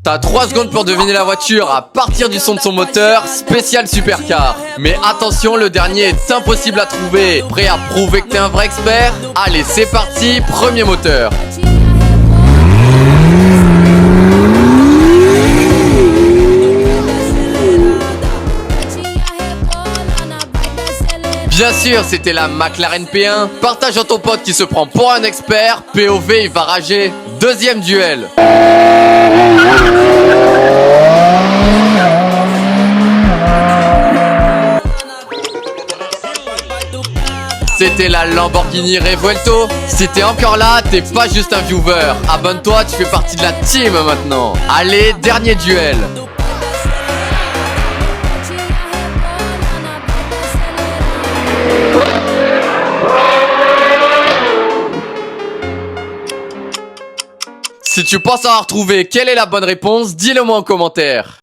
T'as 3 secondes pour deviner la voiture à partir du son de son moteur, spécial supercar. Mais attention, le dernier est impossible à trouver. Prêt à prouver que t'es un vrai expert? Allez, c'est parti, premier moteur. Bien sûr, c'était la McLaren P1. Partage à ton pote qui se prend pour un expert. POV, il va rager. Deuxième duel. C'était la Lamborghini Revuelto. Si t'es encore là, t'es pas juste un viewer. Abonne-toi, tu fais partie de la team maintenant. Allez, dernier duel. Si tu penses avoir trouvé quelle est la bonne réponse, dis-le moi en commentaire.